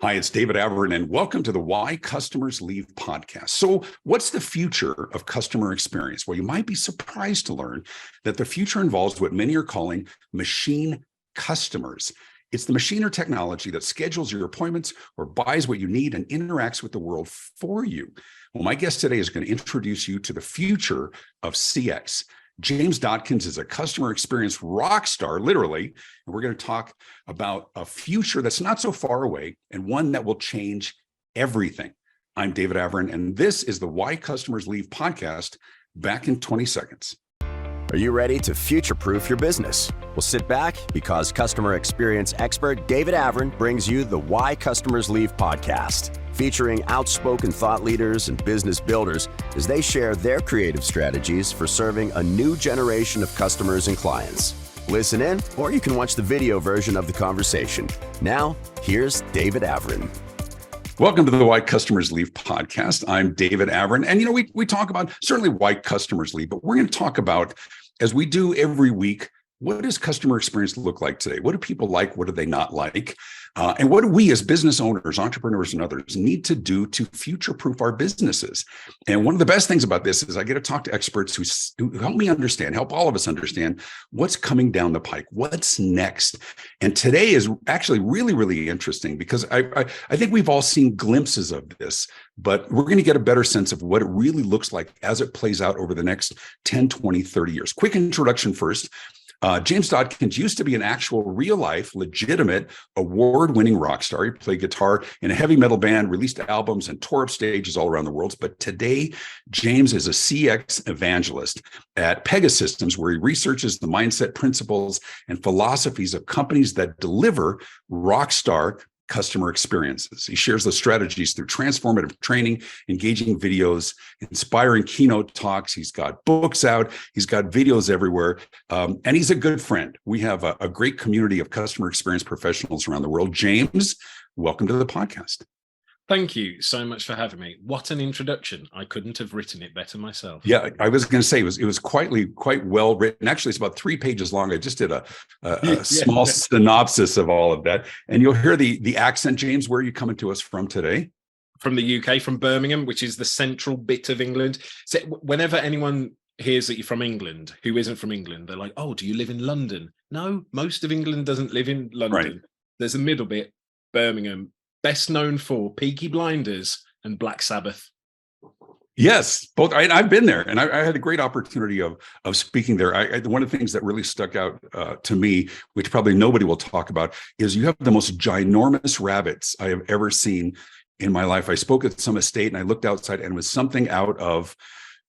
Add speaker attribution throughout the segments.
Speaker 1: Hi, it's David Avrin, and welcome to the Why Customers Leave podcast. So, what's the future of customer experience? Well, you might be surprised to learn that the future involves what many are calling machine customers. It's the machine or technology that schedules your appointments or buys what you need and interacts with the world for you. Well, my guest today is going to introduce you to the future of CX. James Dodkins is a customer experience rock star, literally, and we're going to talk about a future that's not so far away and one that will change everything. I'm David Avrin, and this is the Why Customers Leave podcast, back in 20 seconds.
Speaker 2: Are you ready to future-proof your business? Well, sit back because customer experience expert David Avrin brings you the Why Customers Leave podcast, featuring outspoken thought leaders and business builders as they share their creative strategies for serving a new generation of customers and clients. Listen in, or you can watch the video version of the conversation. Now, here's David Avrin.
Speaker 1: Welcome to the Why Customers Leave podcast. I'm David Avrin. And, we talk about certainly why customers leave, but we're going to talk about, as we do every week, what does customer experience look like today? What do people like? What do they not like? And what do we as business owners, entrepreneurs, and others need to do to future-proof our businesses? And one of the best things about this is I get to talk to experts who help me understand, help all of us understand what's coming down the pike, what's next. And today is actually really, really interesting because I think we've all seen glimpses of this, but we're going to get a better sense of what it really looks like as it plays out over the next 10, 20, 30 years. Quick introduction first. James Dodkins used to be an actual real-life, legitimate, award-winning rock star. He played guitar in a heavy metal band, released albums, and tore up stages all around the world. But today, James is a CX evangelist at Pegasystems, where he researches the mindset, principles, and philosophies of companies that deliver rock star customer experiences. He shares those strategies through transformative training, engaging videos, inspiring keynote talks. He's got books out. He's got videos everywhere. And he's a good friend. We have a great community of customer experience professionals around the world. James, welcome to the podcast.
Speaker 3: Thank you so much for having me. What an introduction. I couldn't have written it better myself.
Speaker 1: Yeah, I was going to say it was quite well written. Actually, it's about 3 pages long. I just did a small synopsis of all of that. And you'll hear the accent. James, where are you coming to us from today?
Speaker 3: From the UK, from Birmingham, which is the central bit of England. So whenever anyone hears that you're from England, who isn't from England, they're like, oh, do you live in London? No, most of England doesn't live in London. Right. There's a middle bit, Birmingham, best known for Peaky Blinders and Black Sabbath.
Speaker 1: Yes, both. I've been there, and I had a great opportunity of speaking there. One of the things that really stuck out to me, which probably nobody will talk about, is you have the most ginormous rabbits I have ever seen in my life. I spoke at some estate, and I looked outside, and it was something out of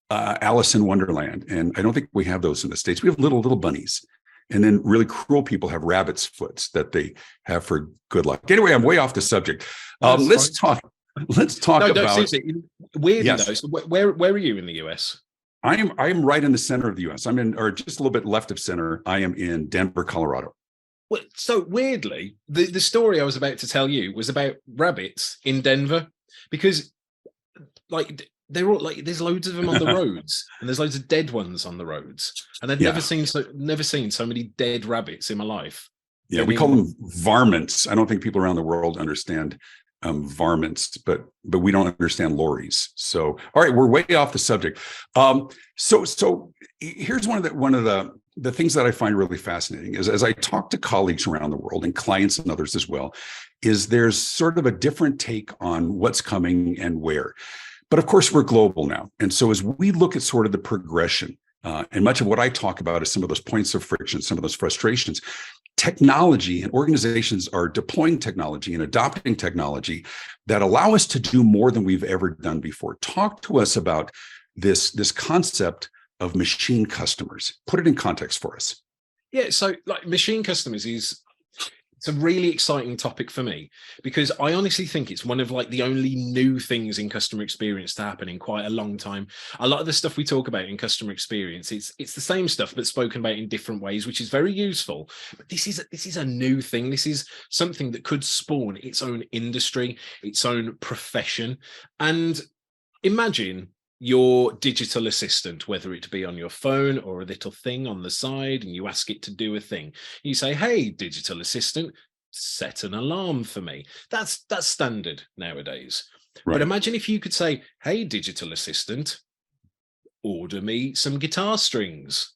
Speaker 1: Alice in Wonderland. And I don't think we have those in the States. We have little bunnies. And then really cruel people have rabbit's foots that they have for good luck. Anyway, I'm way off the subject. Let's talk about.
Speaker 3: Seriously, weirdly,
Speaker 1: yes.
Speaker 3: Though, so where are you in the US?
Speaker 1: I am right in the center of the US. I'm in, or just a little bit left of center. I am in Denver, Colorado.
Speaker 3: Well, so weirdly, the story I was about to tell you was about rabbits in Denver, because they're all there's loads of them on the roads, and there's loads of dead ones on the roads, and I've never seen so many dead rabbits in my life.
Speaker 1: Yeah, we call them varmints. I don't think people around the world understand varmints, but we don't understand lorries. So, all right, we're way off the subject. So here's one of the things that I find really fascinating is, as I talk to colleagues around the world and clients and others as well, is there's sort of a different take on what's coming and where. But of course, we're global now. And so as we look at sort of the progression, and much of what I talk about is some of those points of friction, some of those frustrations, technology and organizations are deploying technology and adopting technology that allow us to do more than we've ever done before. Talk to us about this concept of machine customers. Put it in context for us.
Speaker 3: Yeah, so machine customers it's a really exciting topic for me, because I honestly think it's one of the only new things in customer experience to happen in quite a long time. A lot of the stuff we talk about in customer experience, it's the same stuff but spoken about in different ways, which is very useful. But this is a new thing. This is something that could spawn its own industry, its own profession. And imagine your digital assistant, whether it be on your phone or a little thing on the side, and you ask it to do a thing. You say, hey, digital assistant, set an alarm for me. That's standard nowadays.
Speaker 1: Right.
Speaker 3: But imagine if you could say, hey, digital assistant, order me some guitar strings.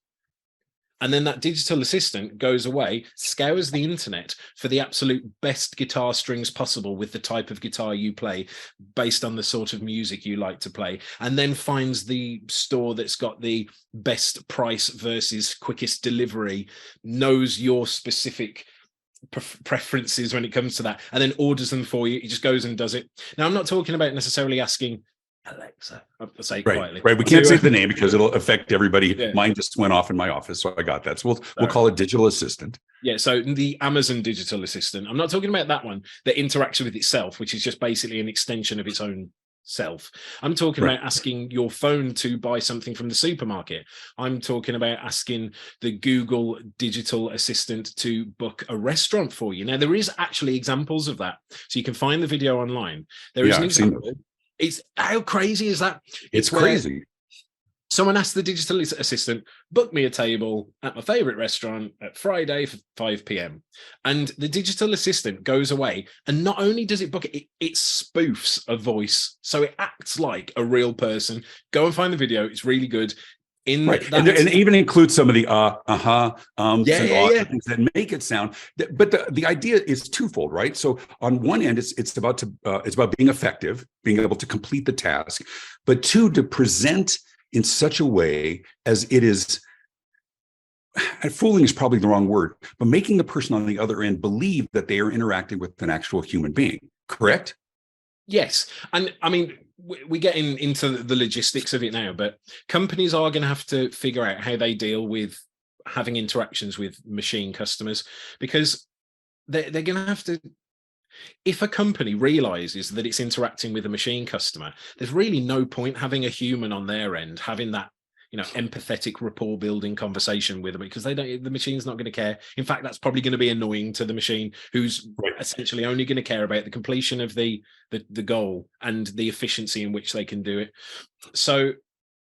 Speaker 3: And then that digital assistant goes away, scours the internet for the absolute best guitar strings possible with the type of guitar you play, based on the sort of music you like to play, and then finds the store that's got the best price versus quickest delivery, knows your specific preferences when it comes to that, and then orders them for you. It just goes and does it. Now, I'm not talking about necessarily asking Alexa, I'll say it quietly.
Speaker 1: Right. We can't say the name because it'll affect everybody.
Speaker 3: Yeah.
Speaker 1: Mine just went off in my office, so I got that. So we'll call it digital assistant.
Speaker 3: Yeah. So the Amazon digital assistant. I'm not talking about that one that interacts with itself, which is just basically an extension of its own self. I'm talking about asking your phone to buy something from the supermarket. I'm talking about asking the Google digital assistant to book a restaurant for you. Now, there is actually examples of that, so you can find the video online. There is an example. It's how crazy is that?
Speaker 1: It's crazy.
Speaker 3: Someone asked the digital assistant, book me a table at my favorite restaurant at Friday for 5 p.m. And the digital assistant goes away, and not only does it book it, it spoofs a voice. So it acts like a real person. Go and find the video. It's really good. And even includes some of the things that make it sound. But the idea is twofold, right? So on one end, it's about being effective, being able to complete the task, but two, to present in such a way as it is. Fooling is probably the wrong word, but making the person on the other end believe that they are interacting with an actual human being. Correct? Yes, and I mean, we're getting into the logistics of it now, but companies are going to have to figure out how they deal with having interactions with machine customers, because they're going to have to. If a company realizes that it's interacting with a machine customer, there's really no point having a human on their end, having that, empathetic rapport building conversation with them, because the machine's not going to care. In fact, that's probably going to be annoying to the machine, who's essentially only going to care about the completion of the goal and the efficiency in which they can do it. So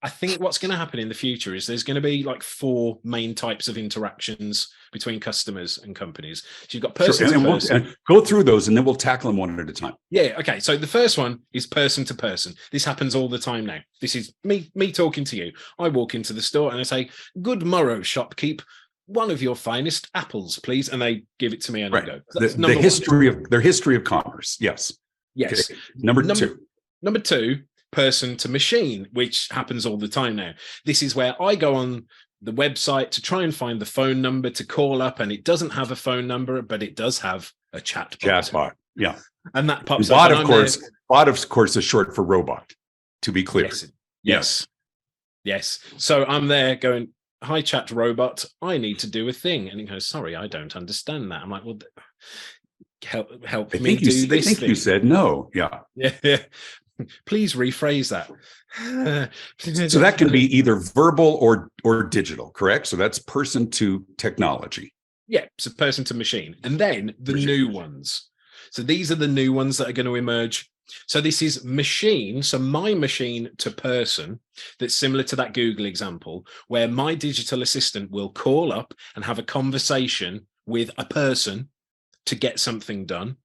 Speaker 3: I think what's going to happen in the future is there's going to be like 4 main types of interactions between customers and companies. So you've got person to person.
Speaker 1: We'll go through those, and then we'll tackle them one at a time.
Speaker 3: Yeah. Okay. So the first one is person to person. This happens all the time now. This is me talking to you. I walk into the store and I say, "Good morrow, shopkeep. One of your finest apples, please." And they give it to me, and I go.
Speaker 1: The history of commerce. Yes.
Speaker 3: Yes.
Speaker 1: Okay. Number two.
Speaker 3: Person to machine, which happens all the time now. This is where I go on the website to try and find the phone number to call up, and it doesn't have a phone number, but it does have a chat
Speaker 1: bot. Yeah.
Speaker 3: And that pops
Speaker 1: up. Bot, of course, is short for robot, to be clear.
Speaker 3: Yes. So I'm there going, "Hi, chat robot, I need to do a thing." And he goes, "Sorry, I don't understand that." I'm like, "Well, help me do this thing."
Speaker 1: You said no.
Speaker 3: Yeah. Please rephrase that.
Speaker 1: So that can be either verbal or digital, correct? So that's person to technology.
Speaker 3: Yeah, so person to machine. And then the new ones. So these are the new ones that are going to emerge. So this is machine. So my machine to person, that's similar to that Google example, where my digital assistant will call up and have a conversation with a person to get something done.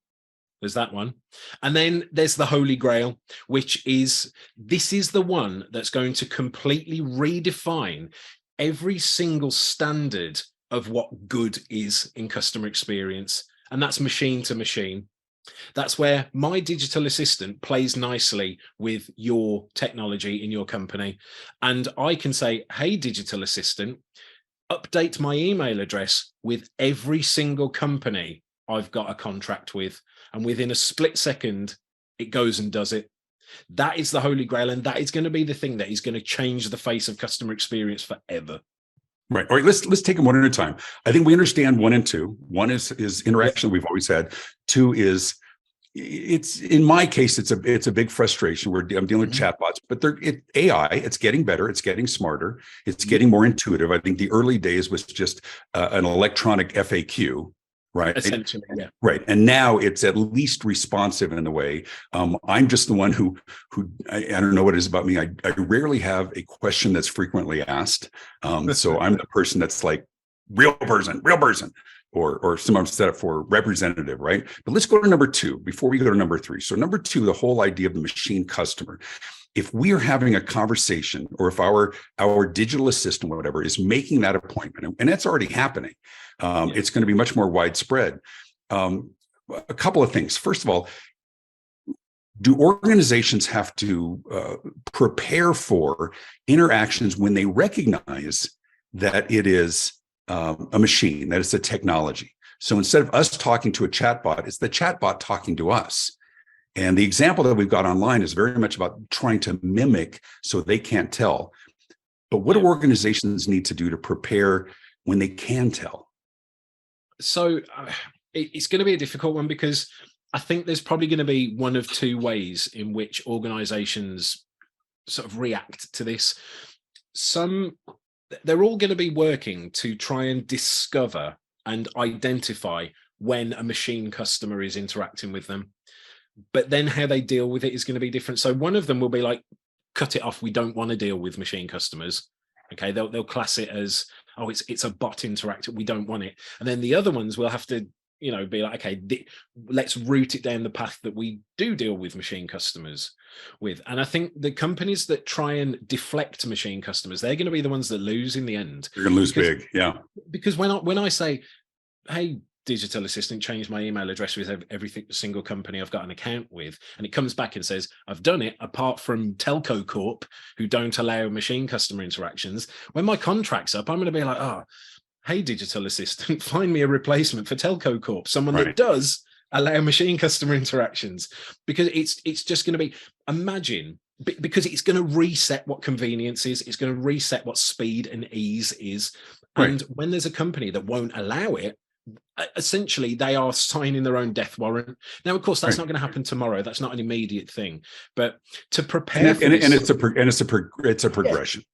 Speaker 3: There's that one. And then there's the Holy Grail, which is, this is the one that's going to completely redefine every single standard of what good is in customer experience. And that's machine to machine. That's where my digital assistant plays nicely with your technology in your company. And I can say, "Hey, digital assistant, update my email address with every single company I've got a contract with." And within a split second, it goes and does it. That is the Holy Grail. And that is going to be the thing that is going to change the face of customer experience forever.
Speaker 1: Right. All right. Let's take them one at a time. I think we understand 1 and 2. 1 is interaction we've always had. 2 is, it's, in my case, it's a big frustration. I'm dealing with chatbots, but AI. It's getting better. It's getting smarter. It's getting more intuitive. I think the early days was just an electronic FAQ. Right.
Speaker 3: Essentially, yeah.
Speaker 1: Right. And now it's at least responsive in the way. I'm just the one who I don't know what it is about me. I rarely have a question that's frequently asked. So I'm the person that's like, real person, or sometimes set up for representative, right? But let's go to number 2 before we go to number 3. So number 2, the whole idea of the machine customer. If we are having a conversation, or if our digital assistant, whatever, is making that appointment, and that's already happening, it's going to be much more widespread. A couple of things. First of all, do organizations have to prepare for interactions when they recognize that it is a machine, that it's a technology? So instead of us talking to a chatbot, it's the chatbot talking to us. And the example that we've got online is very much about trying to mimic so they can't tell. But what do organizations need to do to prepare when they can tell?
Speaker 3: So it's going to be a difficult one, because I think there's probably going to be one of 2 ways in which organizations sort of react to this. They're all going to be working to try and discover and identify when a machine customer is interacting with them. But then how they deal with it is going to be different. So one of them will be like, cut it off. We don't want to deal with machine customers. Okay, they'll class it as, oh, it's a bot interacting. We don't want it. And then the other ones will have to, be like, okay, let's route it down the path that we do deal with machine customers with. And I think the companies that try and deflect machine customers, they're going to be the ones that lose in the end.
Speaker 1: You're going to lose big, yeah.
Speaker 3: Because when I say, hey, digital assistant, change my email address with every single company I've got an account with, and it comes back and says, I've done it, apart from Telco Corp, who don't allow machine customer interactions. When my contract's up, I'm going to be like, oh, hey, digital assistant, find me a replacement for Telco Corp, someone that does allow machine customer interactions. Because it's just going to be, imagine, because it's going to reset what convenience is, it's going to reset what speed and ease is. And when there's a company that won't allow it, essentially they are signing their own death warrant. Now, of course, that's not going to happen tomorrow. That's not an immediate thing. But to prepare for this,
Speaker 1: it's a progression.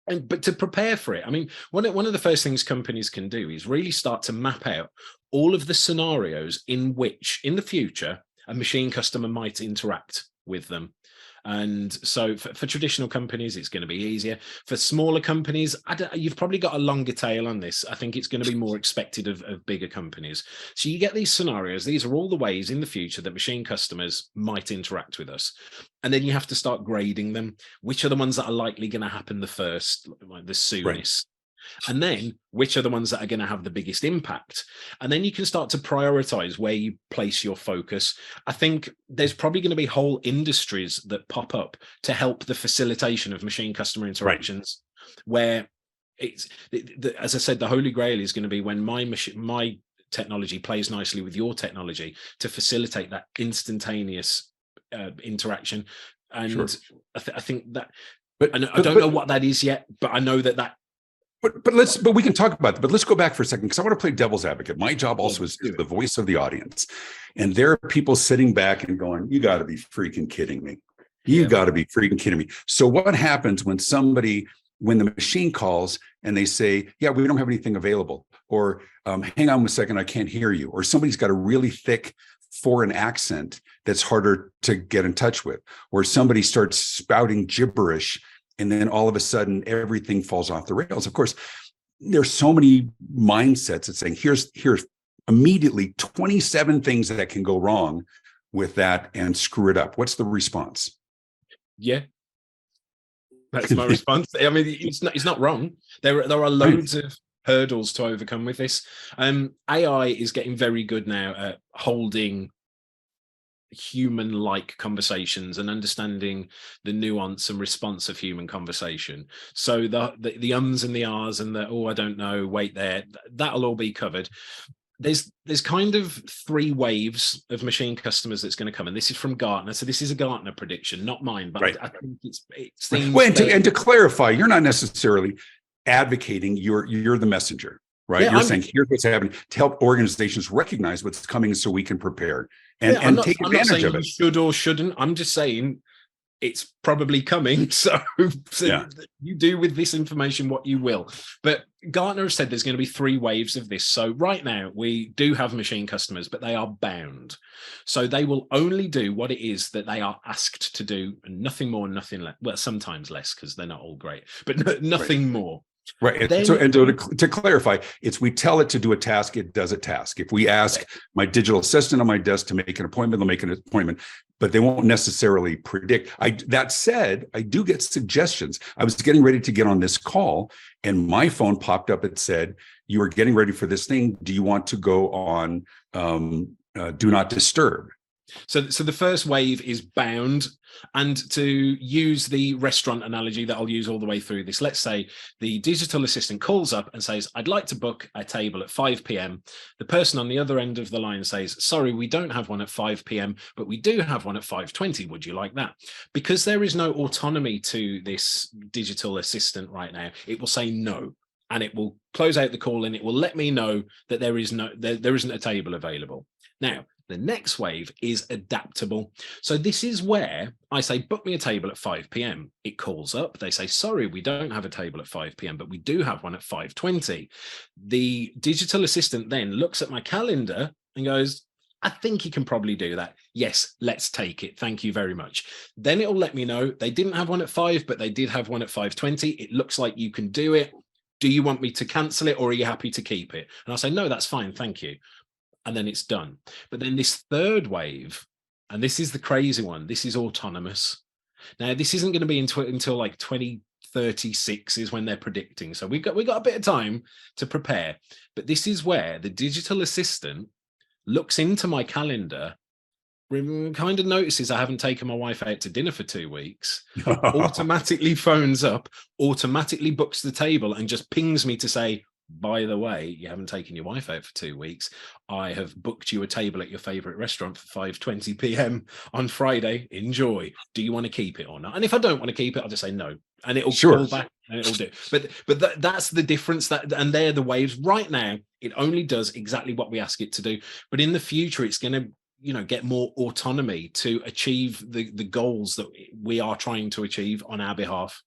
Speaker 3: But to prepare for it, I mean, one of the first things companies can do is really start to map out all of the scenarios in which, in the future, a machine customer might interact with them. And so for traditional companies, it's going to be easier. For smaller companies, you've probably got a longer tail on this. I think it's going to be more expected of bigger companies. So you get these scenarios. These are all the ways in the future that machine customers might interact with us. And then you have to start grading them. Which are the ones that are likely going to happen the first, like the soonest? And then which are the ones that are going to have the biggest impact? And then you can start to prioritize where you place your focus. I think there's probably going to be whole industries that pop up to help the facilitation of machine customer interactions, where it's, as I said, the holy grail is going to be when my technology plays nicely with your technology to facilitate that instantaneous interaction. And I think that, I don't know what that is yet, but I know that
Speaker 1: But we can talk about that. But let's go back for a second, because I want to play devil's advocate. My job also is the voice of the audience. And there are people sitting back and going, you got to be freaking kidding me. You got to be freaking kidding me. So what happens when the machine calls and they say, yeah, we don't have anything available, or hang on a second, I can't hear you, or somebody's got a really thick foreign accent that's harder to get in touch with, or somebody starts spouting gibberish, and then all of a sudden everything falls off the rails. Of course, there's so many mindsets that saying, here's immediately 27 things that can go wrong with that and screw it up. What's the response?
Speaker 3: Yeah, that's my response. I mean, it's not wrong. There are loads of hurdles to overcome with this. AI is getting very good now at holding human-like conversations and understanding the nuance and response of human conversation. So the ums and the ahs and the, oh, I don't know, wait there, that'll all be covered. There's kind of 3 waves of machine customers that's going to come, and this is from Gartner. So this is a Gartner prediction, not mine, but I think it's
Speaker 1: and to clarify, you're not necessarily advocating, you're the messenger, right? You're saying here's what's happening to help organizations recognize what's coming so we can prepare and take advantage of it. You
Speaker 3: should or shouldn't. I'm just saying it's probably coming. So you do with this information what you will. But Gartner has said there's going to be 3 waves of this. So right now we do have machine customers, but they are bound. So they will only do what it is that they are asked to do, and nothing more, nothing less. Well, sometimes less, because they're not all great, but nothing more.
Speaker 1: Right. And
Speaker 3: Then,
Speaker 1: so, and to clarify, it's we tell it to do a task, it does a task. If we ask my digital assistant on my desk to make an appointment, they'll make an appointment, but they won't necessarily predict. That said, I do get suggestions. I was getting ready to get on this call and my phone popped up. It said, you are getting ready for this thing. Do you want to go on do not disturb?
Speaker 3: So the first wave is bound. And to use the restaurant analogy that I'll use all the way through this, let's say the digital assistant calls up and says, I'd like to book a table at 5 p.m. The person on the other end of the line says, sorry, we don't have one at 5 p.m., but we do have one at 5:20. Would you like that? Because there is no autonomy to this digital assistant right now, it will say no. And it will close out the call and it will let me know that there isn't a table available. Now, the next wave is adaptable. So this is where I say, book me a table at 5 p.m. It calls up. They say, sorry, we don't have a table at 5 p.m., but we do have one at 5:20. The digital assistant then looks at my calendar and goes, I think you can probably do that. Yes, let's take it. Thank you very much. Then it'll let me know they didn't have one at 5, but they did have one at 5:20. It looks like you can do it. Do you want me to cancel it or are you happy to keep it? And I'll say, no, that's fine. Thank you. And then it's done. But then this third wave, and this is the crazy one, this is autonomous. Now, this isn't going to be until like 2036 is when they're predicting. So we got a bit of time to prepare. But this is where the digital assistant looks into my calendar, kind of notices I haven't taken my wife out to dinner for 2 weeks, automatically phones up, automatically books the table and just pings me to say, by the way, you haven't taken your wife out for 2 weeks. I have booked you a table at your favorite restaurant for 5:20 p.m. on Friday. Enjoy. Do you want to keep it or not? And if I don't want to keep it, I'll just say no. And it'll call back and it'll do. But that's the difference. And they're the waves. Right now, it only does exactly what we ask it to do. But in the future, it's going to get more autonomy to achieve the goals that we are trying to achieve on our behalf.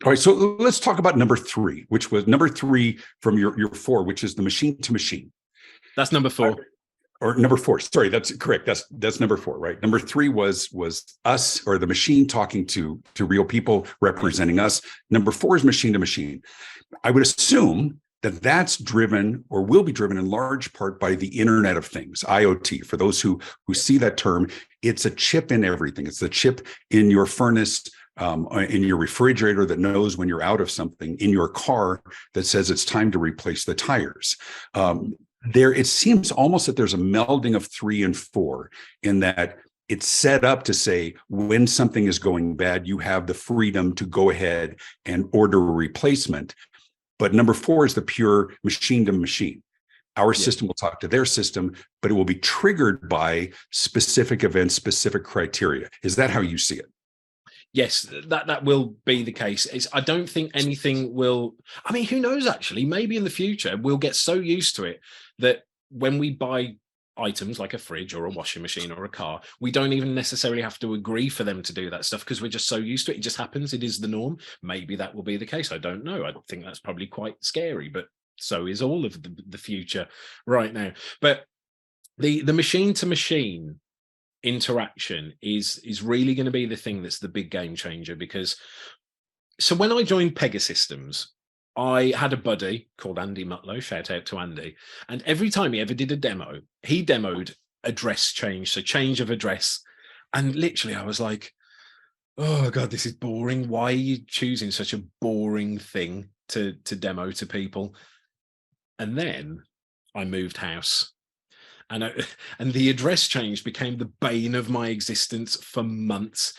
Speaker 1: All right, so let's talk about number 3, which was number 3 from your 4, which is the machine to machine.
Speaker 3: That's number 4.
Speaker 1: Or number 4. Sorry, that's correct. That's number 4, right? Number 3 was us, or the machine talking to real people representing us. Number 4 is machine to machine. I would assume that that's driven or will be driven in large part by the Internet of Things, IoT. For those who see that term, it's a chip in everything. It's the chip in your furnace, in your refrigerator that knows when you're out of something, in your car that says it's time to replace the tires. It seems almost that there's a melding of 3 and 4 in that it's set up to say when something is going bad, you have the freedom to go ahead and order a replacement. But number 4 is the pure machine to machine. Our system will talk to their system, but it will be triggered by specific events, specific criteria. Is that how you see it?
Speaker 3: Yes, that will be the case. I don't think anything will. I mean, who knows, actually, maybe in the future we'll get so used to it that when we buy items like a fridge or a washing machine or a car, we don't even necessarily have to agree for them to do that stuff because we're just so used to it. It just happens. It is the norm. Maybe that will be the case. I don't know. I think that's probably quite scary, but so is all of the future right now. But the machine to machine interaction is really going to be the thing that's the big game changer. Because so when I joined Pegasystems, I had a buddy called Andy Mutlow, shout out to Andy, and every time he ever did a demo, he demoed address change, so change of address. And literally I was like, oh God, this is boring. Why are you choosing such a boring thing to demo to people? And then I moved house. And the address change became the bane of my existence for months.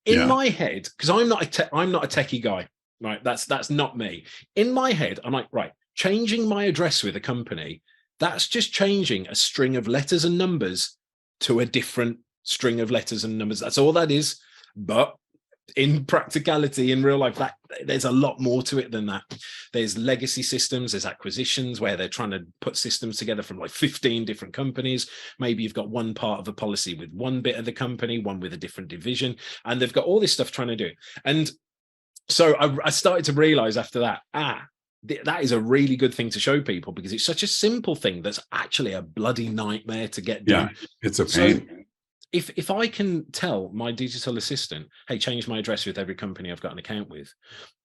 Speaker 3: In my head, because I'm not a techie guy, right? That's not me. In my head, I'm like, right, changing my address with a company, that's just changing a string of letters and numbers to a different string of letters and numbers. That's all that is. But in practicality, in real life, there's a lot more to it than that. There's legacy systems, there's acquisitions where they're trying to put systems together from like 15 different companies. Maybe you've got one part of a policy with one bit of the company, one with a different division, and they've got all this stuff trying to do. And so I started to realize after that, that is a really good thing to show people because it's such a simple thing that's actually a bloody nightmare to get done.
Speaker 1: Yeah, it's a pain.
Speaker 3: So, if I can tell my digital assistant, hey, change my address with every company I've got an account with,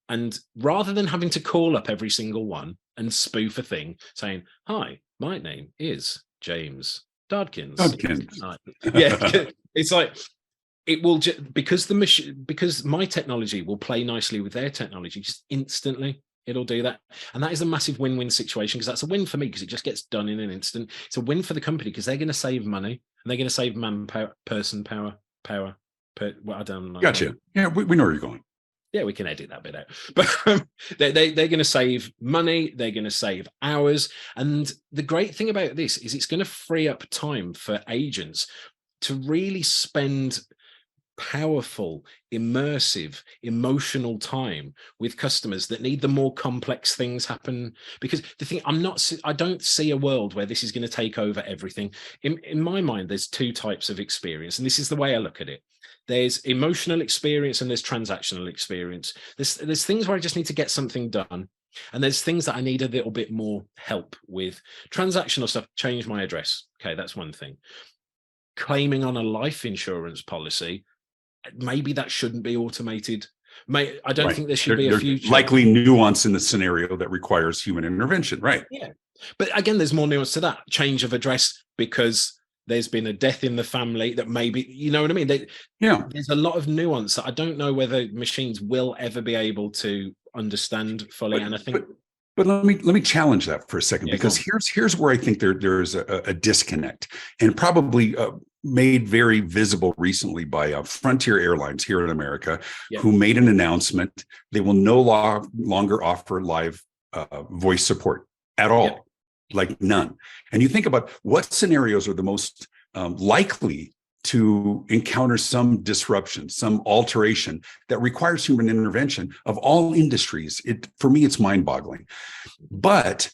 Speaker 3: And rather than having to call up every single one and spoof a thing saying, "Hi, my name is James Dodkins."
Speaker 1: Dotkins.
Speaker 3: Yeah, it's like it will because the machine, because my technology will play nicely with their technology, just instantly. It'll do that. And that is a massive win-win situation, because that's a win for me because it just gets done in an instant. It's a win for the company because they're going to save money and they're going to save manpower, well, I don't know.
Speaker 1: Gotcha. Yeah, we know where you're going.
Speaker 3: Yeah, we can edit that bit out. But they're going to save money. They're going to save hours. And the great thing about this is it's going to free up time for agents to really spend powerful, immersive, emotional time with customers that need the more complex things happen. Because the thing, I don't see a world where this is going to take over everything. In my mind, there's two types of experience, and this is the way I look at it. There's emotional experience and there's transactional experience. There's things where I just need to get something done, and there's things that I need a little bit more help with. Transactional stuff, change my address. Okay, that's one thing. Claiming on a life insurance policy, maybe that shouldn't be automated. I don't think there should be a future.
Speaker 1: Likely nuance in the scenario that requires human intervention, right?
Speaker 3: Yeah. But again, there's more nuance to that. Change of address because there's been a death in the family that maybe, you know what I mean? There's a lot of nuance that I don't know whether machines will ever be able to understand fully. And I think...
Speaker 1: But let me challenge that for a second, because here's where I think there's a disconnect, and probably made very visible recently by Frontier Airlines here in America, who made an announcement. They will no longer offer live voice support at all, like none. And you think about what scenarios are the most likely to encounter some disruption, some alteration that requires human intervention of all industries. For me, it's mind-boggling. But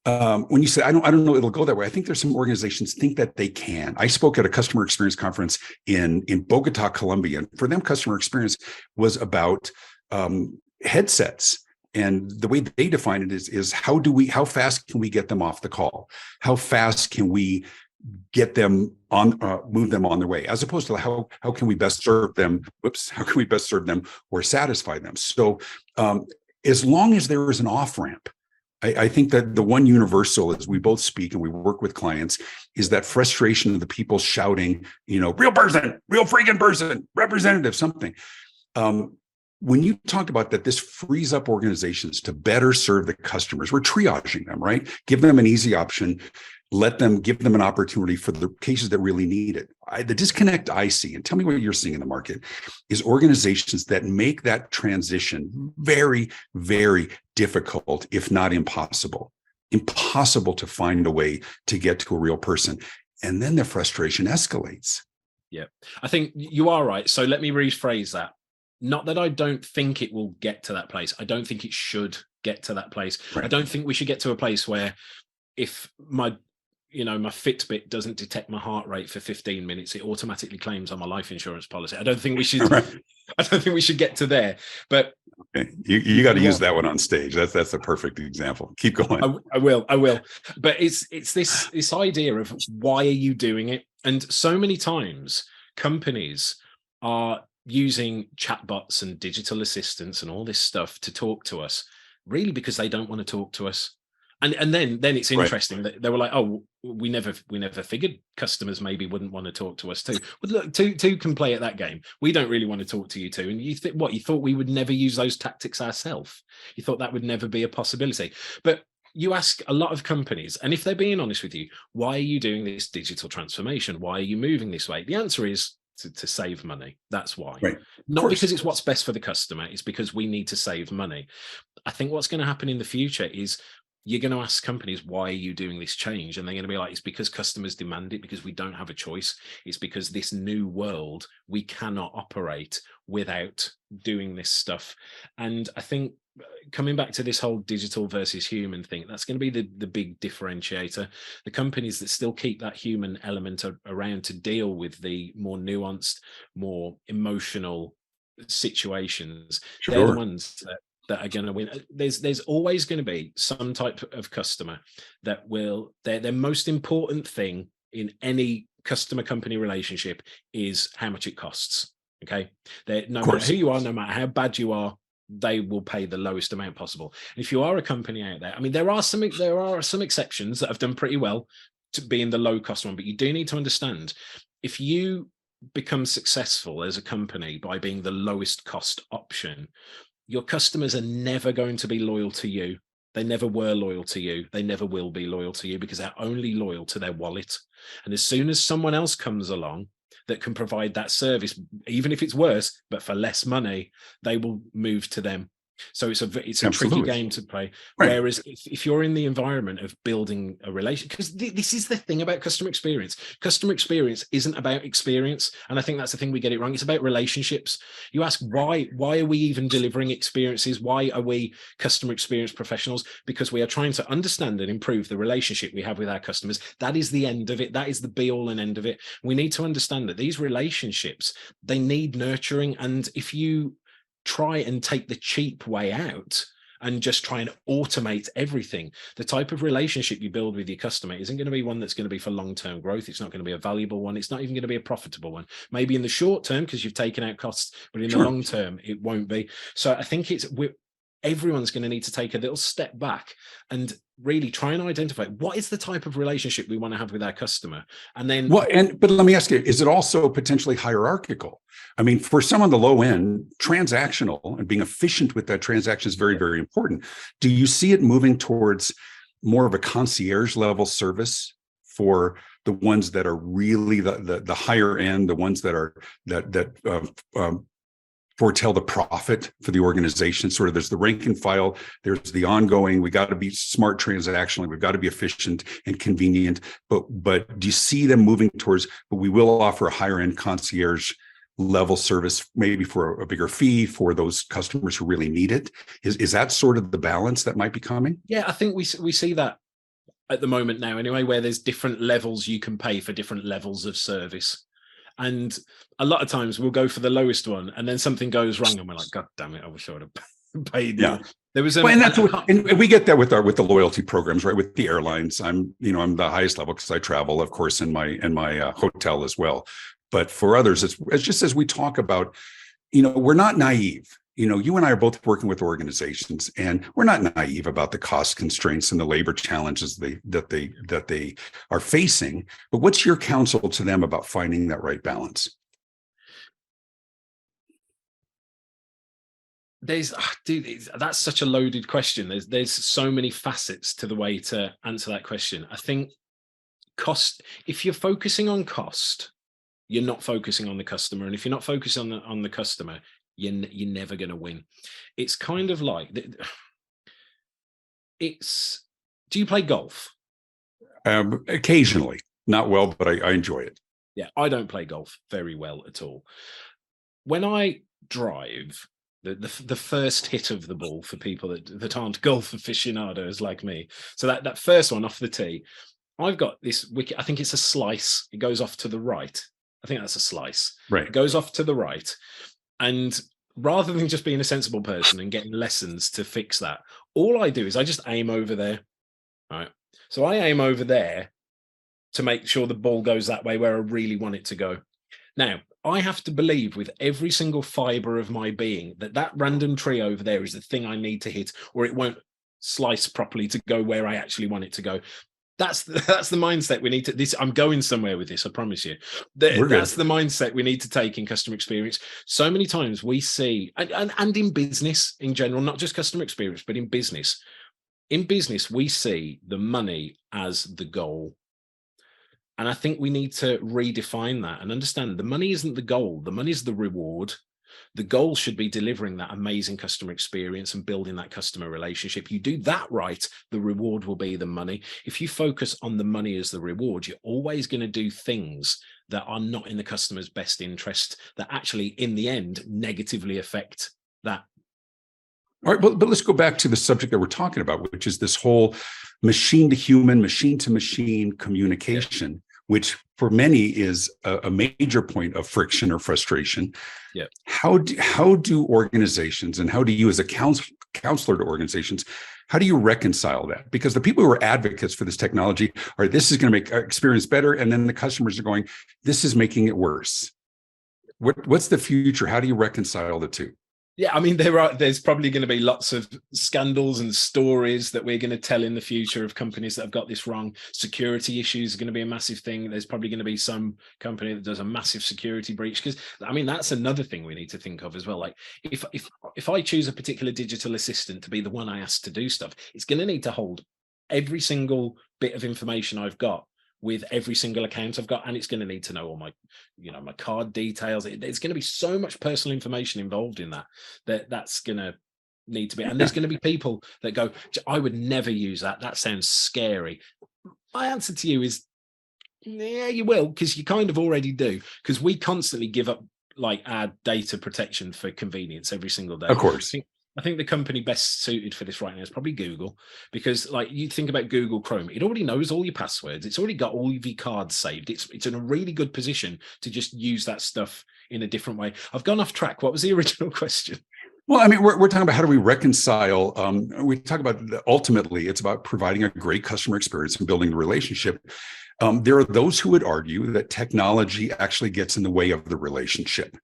Speaker 1: when you say, I don't know it'll go that way, I think there's some organizations think that they can. I spoke at a customer experience conference in Bogota, Colombia, and for them, customer experience was about headsets. And the way they define it is how fast can we get them off the call? How fast can we get them on, move them on their way, as opposed to how can we best serve them? How can we best serve them or satisfy them? So as long as there is an off ramp, I think that the one universal, as we both speak and we work with clients, is that frustration of the people shouting, real person, real freaking person, representative, something. When you talked about that, this frees up organizations to better serve the customers. We're triaging them, right? Give them an easy option. Give them an opportunity for the cases that really need it. The disconnect I see, and tell me what you're seeing in the market, is organizations that make that transition very, very difficult, if not impossible to find a way to get to a real person. And then the frustration escalates.
Speaker 3: Yeah, I think you are right. So let me rephrase that. Not that I don't think it will get to that place. I don't think it should get to that place. Right. I don't think we should get to a place where if my Fitbit doesn't detect my heart rate for 15 minutes, it automatically claims on my life insurance policy. I don't think we should. Right. I don't think we should get to there. But
Speaker 1: okay, you got to use that one on stage. That's a perfect example. Keep going.
Speaker 3: I will. But it's this idea of why are you doing it? And so many times companies are using chatbots and digital assistants and all this stuff to talk to us, really because they don't want to talk to us. And then it's interesting that they were like, oh, we never figured customers maybe wouldn't want to talk to us too. But look, two can play at that game. We don't really want to talk to you too. And you thought we would never use those tactics ourselves. You thought that would never be a possibility. But you ask a lot of companies, and if they're being honest with you, why are you doing this digital transformation? Why are you moving this way? The answer is to save money. That's why. Right. Not because it's what's best for the customer. It's because we need to save money. I think what's going to happen in the future is you're going to ask companies, why are you doing this change? And they're going to be like, it's because customers demand it, because we don't have a choice. It's because this new world, we cannot operate without doing this stuff. And I think coming back to this whole digital versus human thing, that's going to be the big differentiator. The companies that still keep that human element around to deal with the more nuanced, more emotional situations, they're the ones that are going to win. There's always going to be some type of customer that will, their most important thing in any customer company relationship is how much it costs. Okay. No matter who you are, no matter how bad you are, they will pay the lowest amount possible. And if you are a company out there, I mean, there are some exceptions that have done pretty well to being the low cost one, but you do need to understand, if you become successful as a company by being the lowest cost option, your customers are never going to be loyal to you. They never were loyal to you. They never will be loyal to you, because they're only loyal to their wallet. And as soon as someone else comes along that can provide that service, even if it's worse, but for less money, they will move to them. So it's a tricky game to play. Right. Whereas if you're in the environment of building a relation, because this is the thing about customer experience. Customer experience isn't about experience. And I think that's the thing we get it wrong. It's about relationships. You ask, why are we even delivering experiences? Why are we customer experience professionals? Because we are trying to understand and improve the relationship we have with our customers. That is the end of it. That is the be all and end of it. We need to understand that these relationships, they need nurturing. And if you try and take the cheap way out and just try and automate everything, the type of relationship you build with your customer isn't going to be one that's going to be for long-term growth. It's not going to be a valuable one. It's not even going to be a profitable one. Maybe in the short term, because you've taken out costs, but in the long term, it won't be. So I think everyone's going to need to take a little step back and really try and identify what is the type of relationship we want to have with our customer. And then
Speaker 1: but let me ask you, is it also potentially hierarchical? I mean, for some on the low end, transactional and being efficient with that transaction is very, very important. Do you see it moving towards more of a concierge level service for the ones that are really the higher end, the ones that are foretell the profit for the organization? Sort of, there's the rank and file, there's the ongoing, we got to be smart transactionally, we've got to be efficient and convenient, but do you see them moving towards, but we will offer a higher end concierge level service, maybe for a bigger fee for those customers who really need it? Is that sort of the balance that might be coming?
Speaker 3: Yeah, I think we see that at the moment now anyway, where there's different levels you can pay for different levels of service. And a lot of times we'll go for the lowest one, and then something goes wrong, and we're like, God damn it! I wish I would have paid.
Speaker 1: Yeah,
Speaker 3: there was,
Speaker 1: and we get that with the loyalty programs, right? With the airlines, I'm the highest level because I travel, of course, in my hotel as well. But for others, it's just as we talk about, we're not naive. You and I are both working with organizations, and we're not naive about the cost constraints and the labor challenges that they are facing. But what's your counsel to them about finding that right balance?
Speaker 3: That's such a loaded question. There's so many facets to the way to answer that question. I think cost. If you're focusing on cost, you're not focusing on the customer, and if you're not focusing on the customer, you're never going to win. It's kind of like, do you play golf?
Speaker 1: Occasionally, not well, but I enjoy it.
Speaker 3: Yeah, I don't play golf very well at all. When I drive, the first hit of the ball, for people that aren't golf aficionados like me, so that first one off the tee, I've got this wicket. I think it's a slice. It goes off to the right. I think that's a slice.
Speaker 1: Right.
Speaker 3: It goes off to the right. And rather than just being a sensible person and getting lessons to fix that, all I do is I just aim over there. Right. So I aim over there to make sure the ball goes that way where I really want it to go. Now, I have to believe with every single fiber of my being that random tree over there is the thing I need to hit, or it won't slice properly to go where I actually want it to go. That's the mindset we need to. I'm going somewhere with this, I promise you. That's the mindset we need to take in customer experience. So many times we see, and in business in general, not just customer experience, but in business. In business, we see the money as the goal. And I think we need to redefine that and understand the money isn't the goal. The money is the reward. The goal should be delivering that amazing customer experience and building that customer relationship. You do that right, the reward will be the money. If you focus on the money as the reward, you're always going to do things that are not in the customer's best interest, that actually, in the end, negatively affect that.
Speaker 1: All right, but let's go back to the subject that we're talking about, which is this whole machine to human, machine to machine communication. Yeah. Which for many is a major point of friction or frustration.
Speaker 3: Yeah.
Speaker 1: How do organizations, and how do you as a counselor to organizations, how do you reconcile that? Because the people who are advocates for this technology are, this is going to make our experience better, and then the customers are going, this is making it worse. What's the future? How do you reconcile the two?
Speaker 3: Yeah, I mean, there's probably going to be lots of scandals and stories that we're going to tell in the future of companies that have got this wrong. Security issues are going to be a massive thing. There's probably going to be some company that does a massive security breach, because I mean, that's another thing we need to think of as well. Like if I choose a particular digital assistant to be the one I ask to do stuff, it's going to need to hold every single bit of information I've got with every single account I've got, and it's going to need to know all my, my card details. There's going to be so much personal information involved in that's going to need to be. And there's going to be people that go, I would never use that. That sounds scary. My answer to you is, yeah, you will, because you kind of already do, because we constantly give up like our data protection for convenience every single day.
Speaker 1: Of course.
Speaker 3: I think the company best suited for this right now is probably Google, because like you think about Google Chrome, it already knows all your passwords. It's already got all of your cards saved. It's in a really good position to just use that stuff in a different way. I've gone off track. What was the original question?
Speaker 1: Well, I mean, we're talking about how do we reconcile. We talk about ultimately, it's about providing a great customer experience and building the relationship. There are those who would argue that technology actually gets in the way of the relationship.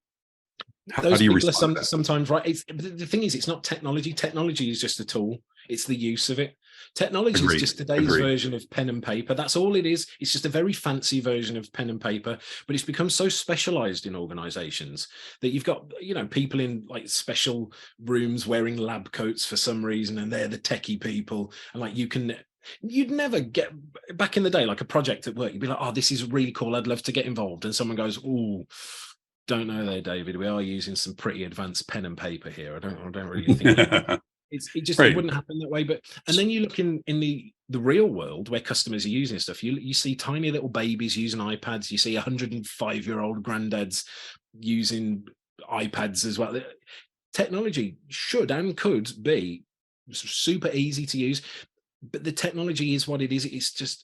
Speaker 3: Those people are sometimes right. The thing is, it's not technology. Technology is just a tool. It's the use of it. Technology is just today's version of pen and paper. That's all it is. It's just a very fancy version of pen and paper, but it's become so specialized in organizations that you've got, people in like special rooms wearing lab coats for some reason, and they're the techie people. And like you'd never get back in the day, like a project at work, you'd be like, oh, this is really cool, I'd love to get involved. And someone goes, oh, don't know there, David, we are using some pretty advanced pen and paper here. I don't really think it wouldn't happen that way. But and then you look in the real world where customers are using stuff, you see tiny little babies using iPads, you see 105-year-old granddads using iPads as well. Technology should and could be super easy to use, but the technology is what it is. It's just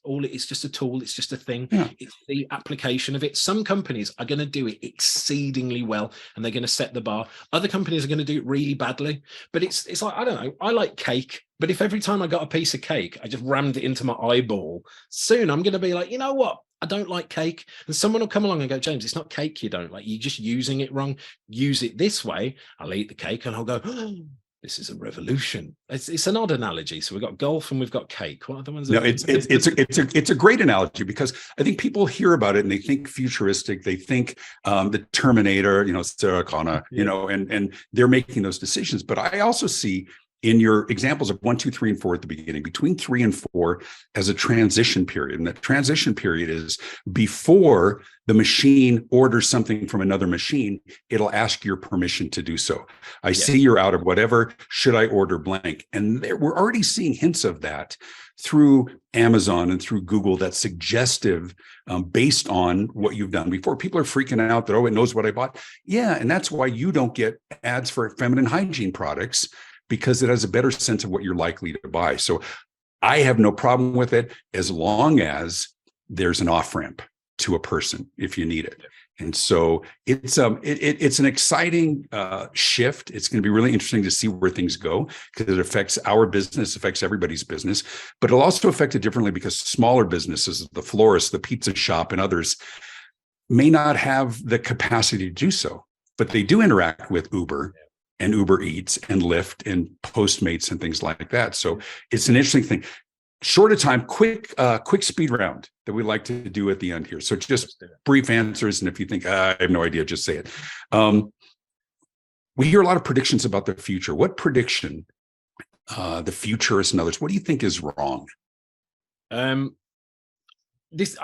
Speaker 3: a tool. It's just a thing. Yeah. It's the application of it. Some companies are going to do it exceedingly well, and they're going to set the bar. Other companies are going to do it really badly. But it's like, I don't know. I like cake, but if every time I got a piece of cake, I just rammed it into my eyeball, soon I'm going to be like, you know what? I don't like cake. And someone will come along and go, James, it's not cake you don't like. You're just using it wrong. Use it this way. I'll eat the cake and I'll go, oh, this is a revolution. It's an odd analogy. So we've got golf and we've got cake. What are the ones?
Speaker 1: No, it's a great analogy, because I think people hear about it and they think futuristic. They think the Terminator, Sarah Connor, and they're making those decisions. But I also see in your examples of 1, 2, 3, and 4 at the beginning, between 3 and 4 as a transition period. And that transition period is before the machine orders something from another machine, it'll ask your permission to do so. I see you're out of whatever, should I order blank? And we're already seeing hints of that through Amazon and through Google that's suggestive based on what you've done before. People are freaking out that, it knows what I bought. Yeah, and that's why you don't get ads for feminine hygiene products, because it has a better sense of what you're likely to buy. So I have no problem with it as long as there's an off-ramp to a person if you need it. And so it's an exciting shift. It's going to be really interesting to see where things go, because it affects our business, affects everybody's business, but it'll also affect it differently because smaller businesses, the florist, the pizza shop, and others may not have the capacity to do so, but they do interact with Uber and Uber Eats and Lyft and Postmates and things like that. So it's an interesting thing. Short of time, quick speed round that we like to do at the end here. So just brief answers. And if you think, I have no idea, just say it. We hear a lot of predictions about the future. What prediction, the futurists and others, what do you think is wrong?
Speaker 3: I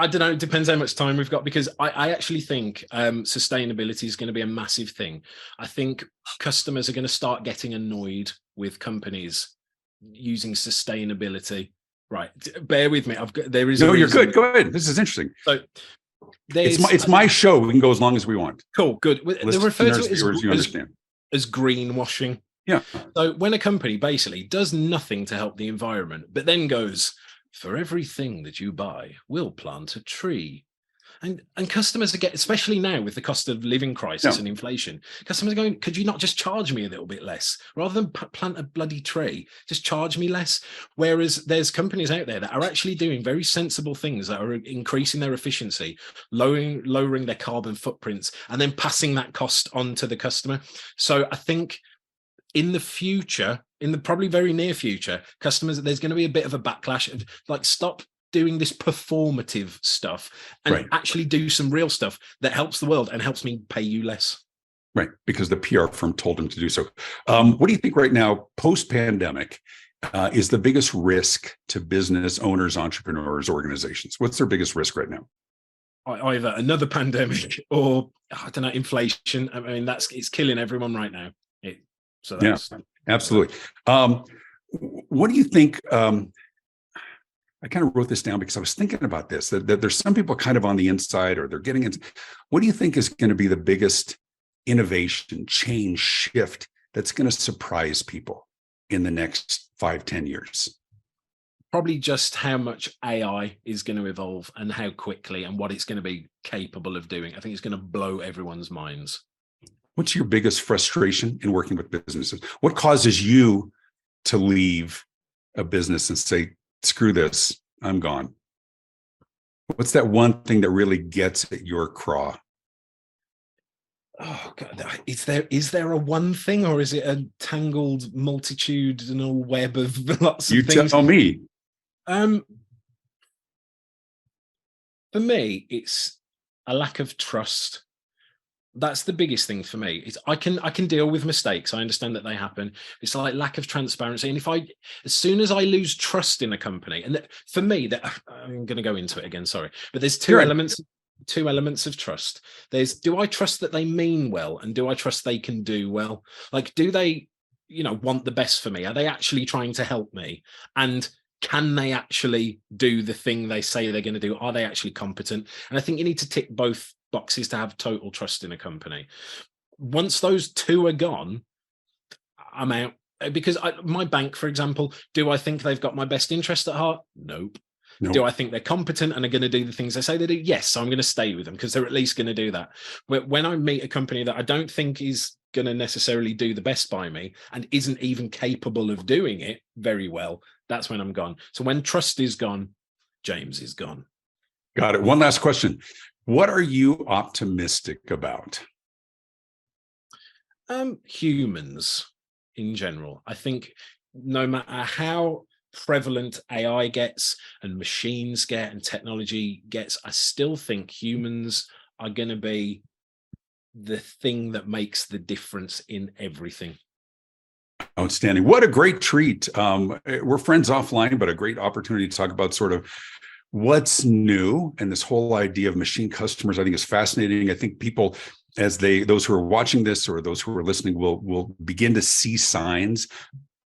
Speaker 3: don't know. It depends how much time we've got, because I actually think sustainability is going to be a massive thing. I think customers are going to start getting annoyed with companies using sustainability. Right. Bear with me.
Speaker 1: You're good. Go ahead. This is interesting. So it's my show. We can go as long as we want.
Speaker 3: Cool. Good. They refer to it as greenwashing. Yeah. So when a company basically does nothing to help the environment, but then goes, for everything that you buy, we'll plant a tree. And customers are getting, especially now with the cost of living crisis and inflation, customers are going, could you not just charge me a little bit less? Rather than plant a bloody tree, just charge me less. Whereas there's companies out there that are actually doing very sensible things that are increasing their efficiency, lowering their carbon footprints, and then passing that cost on to the customer. So I think in the future, in the probably very near future, customers, there's going to be a bit of a backlash of like, stop doing this performative stuff and actually do some real stuff that helps the world and helps me pay you less.
Speaker 1: Right, because the PR firm told him to do so. What do you think right now, post-pandemic, is the biggest risk to business owners, entrepreneurs, organizations? What's their biggest risk right now?
Speaker 3: Either another pandemic or, I don't know, inflation. I mean, it's killing everyone right now.
Speaker 1: Yeah, absolutely. What do you think? I kind of wrote this down because I was thinking about this, that there's some people kind of on the inside or they're getting into. What do you think is going to be the biggest innovation, change, shift that's going to surprise people in the next 5-10 years?
Speaker 3: Probably just how much AI is going to evolve and how quickly and what it's going to be capable of doing. I think it's going to blow everyone's minds.
Speaker 1: What's your biggest frustration in working with businesses? What causes you to leave a business and say, screw this, I'm gone? What's that one thing that really gets at your craw?
Speaker 3: Oh God, is there a one thing, or is it a tangled multitudinal web of lots of things?
Speaker 1: You tell me.
Speaker 3: For me, it's a lack of trust. That's the biggest thing for me. It's I can deal with mistakes. I understand that they happen. It's like lack of transparency. And as soon as I lose trust in a company, and for me, that I'm going to go into it again. Sorry, but there's two elements of trust. There's, do I trust that they mean well, and do I trust they can do well? Like, do they, want the best for me? Are they actually trying to help me? And can they actually do the thing they say they're going to do? Are they actually competent? And I think you need to tick both boxes to have total trust in a company. Once those two are gone, I'm out. Because my bank, for example, do I think they've got my best interest at heart? Nope. Do I think they're competent and are going to do the things they say they do? Yes, so I'm going to stay with them because they're at least going to do that. But when I meet a company that I don't think is going to necessarily do the best by me and isn't even capable of doing it very well, that's when I'm gone. So when trust is gone, James is gone.
Speaker 1: Got it. One last question. What are you optimistic about?
Speaker 3: Humans in general. I think no matter how prevalent AI gets and machines get and technology gets, I still think humans are going to be the thing that makes the difference in everything.
Speaker 1: Outstanding. What a great treat. We're friends offline, but a great opportunity to talk about sort of what's new. And this whole idea of machine customers, I think, is fascinating. I think people, those who are watching this or those who are listening, will begin to see signs.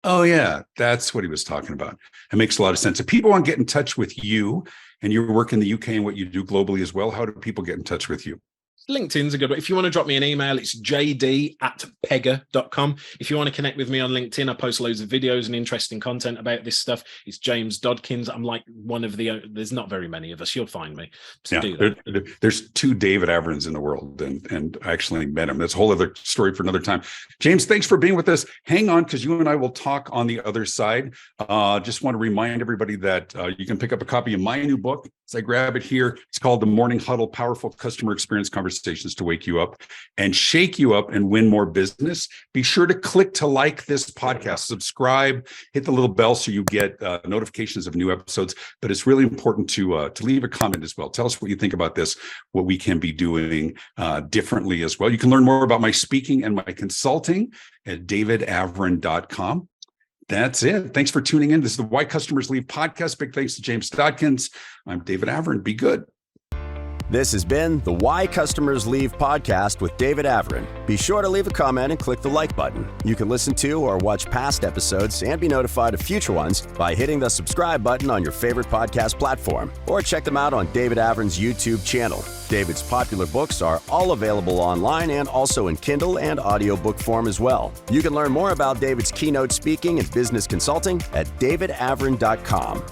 Speaker 1: Oh yeah, that's what he was talking about. It makes a lot of sense. If people want to get in touch with you, and you work in the UK and what you do globally as well, how do people get in touch with you?
Speaker 3: LinkedIn's a good one. If you want to drop me an email, it's jd@pega.com. If you want to connect with me on LinkedIn, I post loads of videos and interesting content about this stuff. It's James Dodkins. I'm like one of there's not very many of us. You'll find me. So
Speaker 1: there's 2 David Avrins in the world, and I actually met him. That's a whole other story for another time. James, thanks for being with us. Hang on, because you and I will talk on the other side. Just want to remind everybody that you can pick up a copy of my new book. As I grab it here, it's called The Morning Huddle, Powerful Customer Experience Conversations to Wake You Up and Shake You Up and Win More Business. Be sure to click to like this podcast, subscribe, hit the little bell so you get notifications of new episodes. But it's really important to leave a comment as well. Tell us what you think about this, what we can be doing differently as well. You can learn more about my speaking and my consulting at davidavrin.com. That's it. Thanks for tuning in. This is the Why Customers Leave podcast. Big thanks to James Dodkins. I'm David Avrin. Be good.
Speaker 2: This has been the Why Customers Leave podcast with David Avrin. Be sure to leave a comment and click the like button. You can listen to or watch past episodes and be notified of future ones by hitting the subscribe button on your favorite podcast platform, or check them out on David Avrin's YouTube channel. David's popular books are all available online and also in Kindle and audiobook form as well. You can learn more about David's keynote speaking and business consulting at davidavrin.com.